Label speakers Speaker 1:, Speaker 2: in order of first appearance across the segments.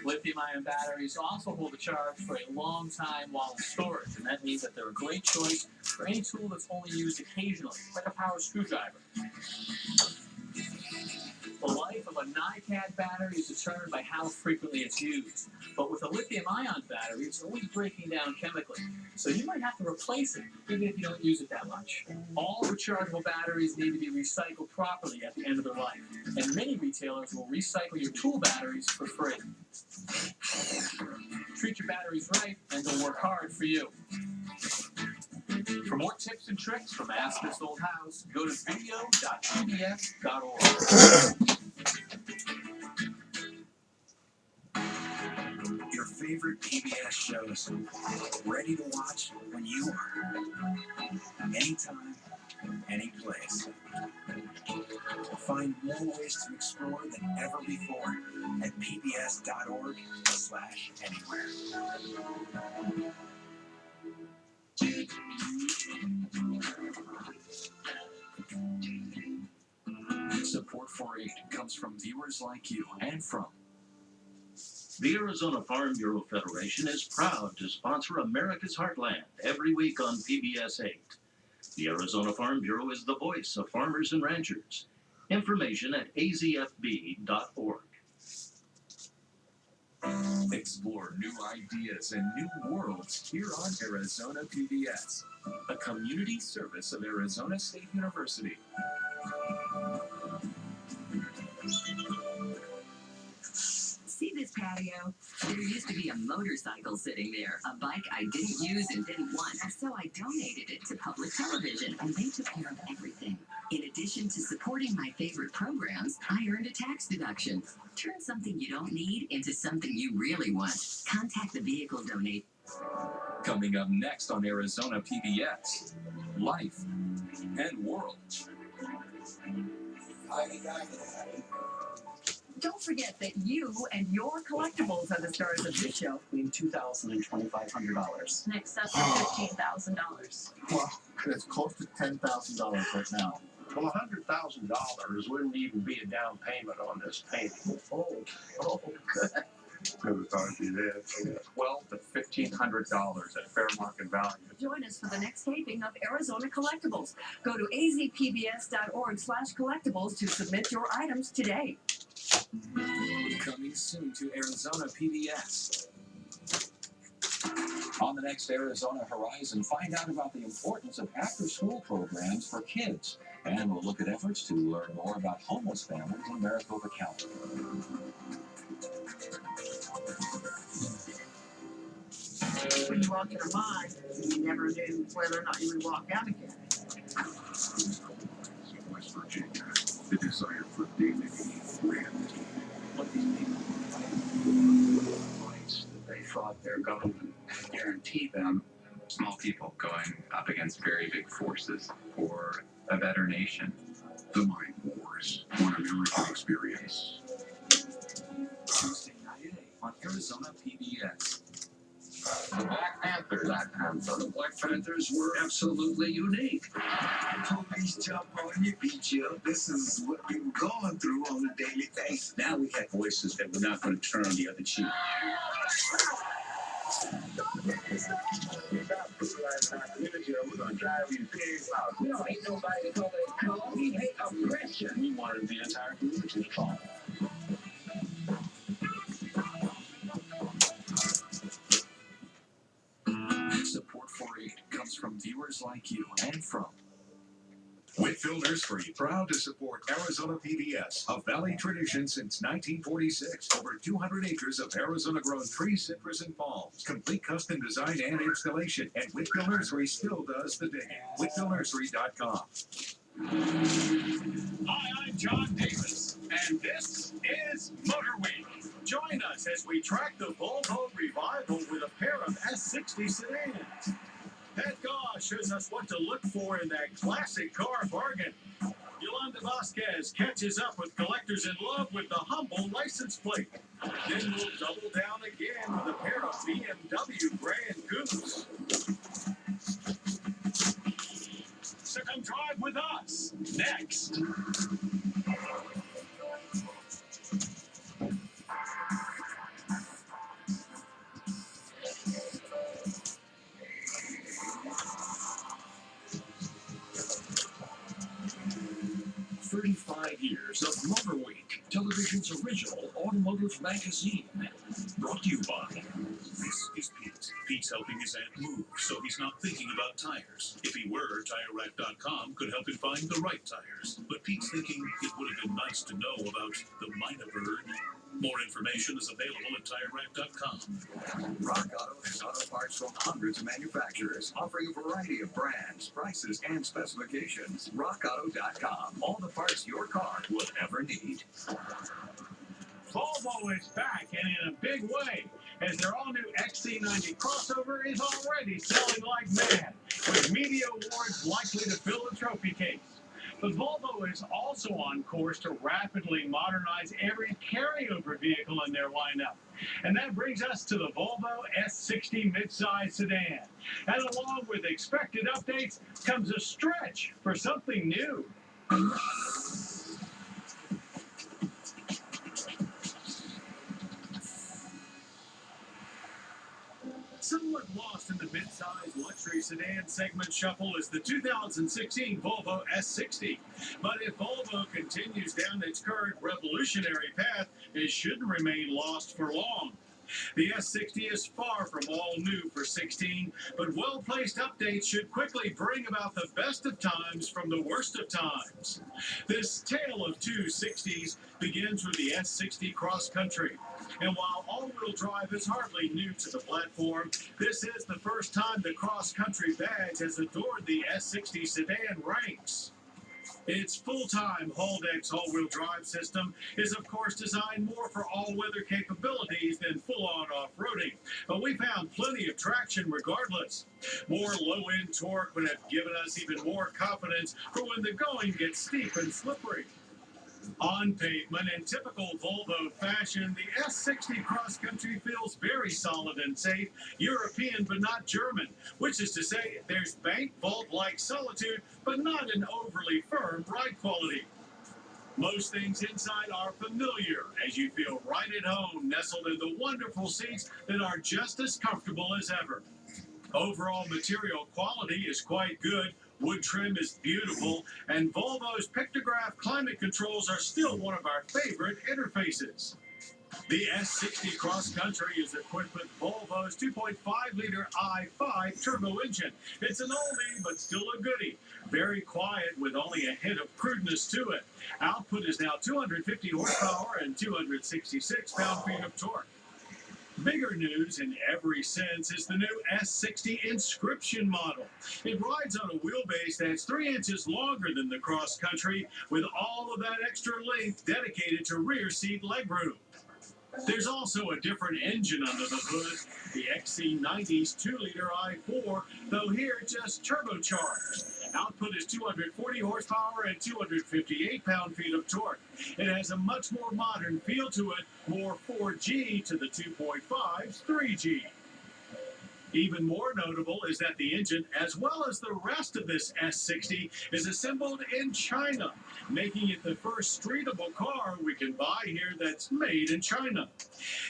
Speaker 1: Lithium-ion batteries also hold a charge for a long time while in storage, and that means that they're a great choice for any tool that's only used occasionally, like a power screwdriver. The life of a NiCad battery is determined by how frequently it's used. But with a lithium-ion battery, it's always breaking down chemically. So you might have to replace it, even if you don't use it that much. All rechargeable batteries need to be recycled properly at the end of their life. And many retailers will recycle your tool batteries for free. Treat your batteries right, and they'll work hard for you. For more tips and tricks from Ask This Old House, go to video.pbs.org.
Speaker 2: Your favorite PBS shows, ready to watch when you are. Anytime, any place. Find more ways to explore than ever before at pbs.org/anywhere.
Speaker 3: Support for AID comes from viewers like you and from the Arizona Farm Bureau Federation is proud to sponsor America's Heartland every week on PBS 8. The Arizona Farm Bureau is the voice of farmers and ranchers. Information at azfb.org.
Speaker 4: Explore new ideas and new worlds here on Arizona PBS, a community service of Arizona State University.
Speaker 5: See this patio? There used to be a motorcycle sitting there, a bike I didn't use and didn't want, so I donated it to public television, and they took care of everything. In addition to supporting my favorite programs, I earned a tax deduction. Turn something you don't need into something you really want. Contact the vehicle donate.
Speaker 4: Coming up next on Arizona PBS, Life and World.
Speaker 6: Don't forget that you and your collectibles are the stars of this show.
Speaker 7: Between $2,000 and $2,500.
Speaker 8: In excess of $15,000.
Speaker 9: Well, it's close to $10,000 right now.
Speaker 10: Well, $100,000 wouldn't even be a down payment on this painting.
Speaker 9: Oh, good.
Speaker 10: Never thought it'd be that.
Speaker 9: $1,200 to $1,500 at fair market value.
Speaker 6: Join us for the next taping of Arizona Collectibles. Go to azpbs.org/collectibles to submit your items today.
Speaker 4: Coming soon to Arizona PBS. On the next Arizona Horizon, find out about the importance of after-school programs for kids. And we'll look at efforts to learn more about homeless families in Maricopa County.
Speaker 11: When you walk in a mine, you never knew whether or not you would walk out again.
Speaker 10: West Virginia, the desire for dignity, reality. What these people rights that they thought their government guaranteed them.
Speaker 12: Small people going up against very big forces for a better nation.
Speaker 10: The Mine Wars, one American experience.
Speaker 4: Tuesday night at 8 on Arizona PBS.
Speaker 10: The Black Panthers. The Black Panthers were absolutely unique.
Speaker 2: Police jump on you, beat you up. This is what we were going through on a daily basis.
Speaker 10: Now we have voices that we're not going to turn the other cheek.
Speaker 2: We're going to drive these pigs out. We don't hate nobody to call. We hate oppression.
Speaker 10: We wanted the entire community to fall.
Speaker 4: Support for AID comes from viewers like you and from
Speaker 13: Whitfield Nursery, proud to support Arizona PBS, a Valley tradition since 1946. Over 200 acres of Arizona-grown trees, citrus, and palms. Complete custom design and installation. And Whitfield Nursery still does the digging. WhitfieldNursery.com.
Speaker 14: Hi, I'm John Davis, and this is Motor Week. Join us as we track the Volvo revival with a pair of S60 sedans. Pat Goss shows us what to look for in that classic car bargain. Yolanda Vasquez catches up with collectors in love with the humble license plate. Then we'll double down again with a pair of BMW Grand Coupes. So come drive with us next. hours of Motor Week, television's original automotive magazine. Brought to you by...
Speaker 13: This is Pete. Pete's helping his aunt move, so he's not thinking about tires. If he were, TireRack.com could help him find the right tires. But Pete's thinking it would have been nice to know about the Mina bird. More information is available at TireRack.com.
Speaker 2: Rock Auto has auto parts from hundreds of manufacturers, offering a variety of brands, prices, and specifications. RockAuto.com. All the parts your car will ever need.
Speaker 14: Volvo is back and in a big way, as their all-new XC90 crossover is already selling like mad, with media awards likely to fill the trophy case. But Volvo is also on course to rapidly modernize every carryover vehicle in their lineup. And that brings us to the Volvo S60 midsize sedan. And along with expected updates comes a stretch for something new. Somewhat lost in the mid-size luxury sedan segment shuffle is the 2016 Volvo S60. But if Volvo continues down its current revolutionary path, it shouldn't remain lost for long. The S60 is far from all new for 16, but well-placed updates should quickly bring about the best of times from the worst of times. This tale of two 60s begins with the S60 Cross Country. And while all-wheel drive is hardly new to the platform, this is the first time the Cross Country badge has adored the S60 sedan ranks. Its full-time Haldex all-wheel drive system is, of course, designed more for all-weather capabilities than full-on off-roading, but we found plenty of traction regardless. More low-end torque would have given us even more confidence for when the going gets steep and slippery. On pavement, in typical Volvo fashion, the S60 Cross Country feels very solid and safe, European but not German, which is to say there's bank vault-like solitude, but not an overly firm ride quality. Most things inside are familiar, as you feel right at home, nestled in the wonderful seats that are just as comfortable as ever. Overall material quality is quite good. Wood trim is beautiful, and Volvo's pictograph climate controls are still one of our favorite interfaces. The S60 Cross Country is equipped with Volvo's 2.5-liter i5 turbo engine. It's an oldie, but still a goodie. Very quiet with only a hint of crudeness to it. Output is now 250 horsepower and 266 pound-feet of torque. Bigger news in every sense is the new S60 Inscription model. It rides on a wheelbase that's 3 inches longer than the Cross Country, with all of that extra length dedicated to rear seat legroom. There's also a different engine under the hood, the XC90's 2-liter i4, though here just turbocharged. Output is 240 horsepower and 258 pound-feet of torque. It has a much more modern feel to it, more 4G to the 2.5's 3G. Even more notable is that the engine, as well as the rest of this S60, is assembled in China, making it the first streetable car we can buy here that's made in China.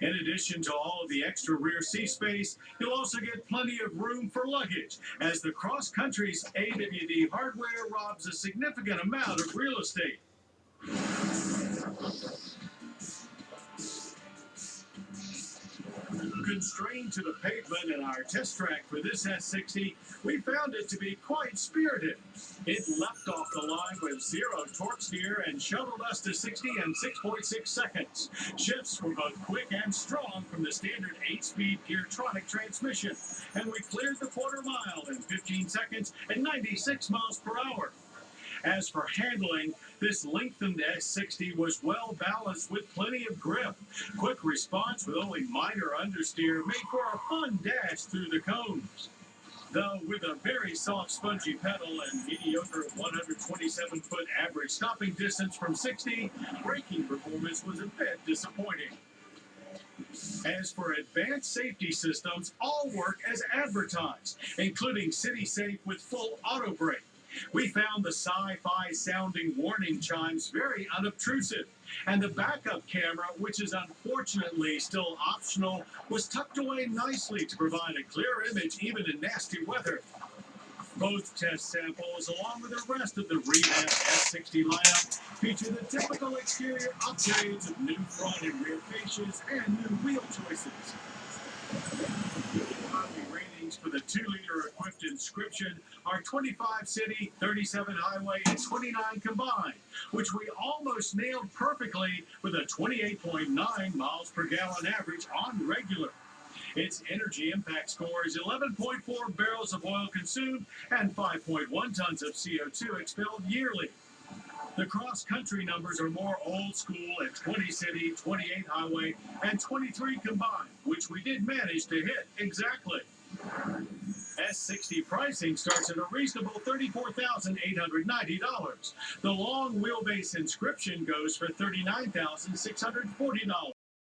Speaker 14: In addition to all of the extra rear seat space, you'll also get plenty of room for luggage, as the Cross Country's AWD hardware robs a significant amount of real estate. Constrained to the pavement in our test track for this S60, we found it to be quite spirited. It leapt off the line with 0 torque steer and shuttled us to 60 in 6.6 seconds. Shifts were both quick and strong from the standard 8-speed Geartronic transmission, and we cleared the quarter mile in 15 seconds at 96 miles per hour. As for handling, this lengthened S60 was well balanced with plenty of grip. Quick response with only minor understeer made for a fun dash through the cones. Though with a very soft, spongy pedal and mediocre 127-foot average stopping distance from 60, braking performance was a bit disappointing. As for advanced safety systems, all work as advertised, including CitySafe with full auto brake. We found the sci-fi sounding warning chimes very unobtrusive, and the backup camera, which is unfortunately still optional, was tucked away nicely to provide a clear image even in nasty weather. Both test samples, along with the rest of the revamped S60 lineup, feature the typical exterior upgrades of new front and rear fascias and new wheel choices. Economy ratings for the 2-liter equipped Inscription are 25 city, 37 highway, and 29 combined, which we almost nailed perfectly with a 28.9 miles per gallon average on regular. Its energy impact score is 11.4 barrels of oil consumed and 5.1 tons of CO2 expelled yearly. The cross-country numbers are more old school at 20 city, 28 highway, and 23 combined, which we did manage to hit exactly. S60 pricing starts at a reasonable $34,890. The long wheelbase Inscription goes for $39,640.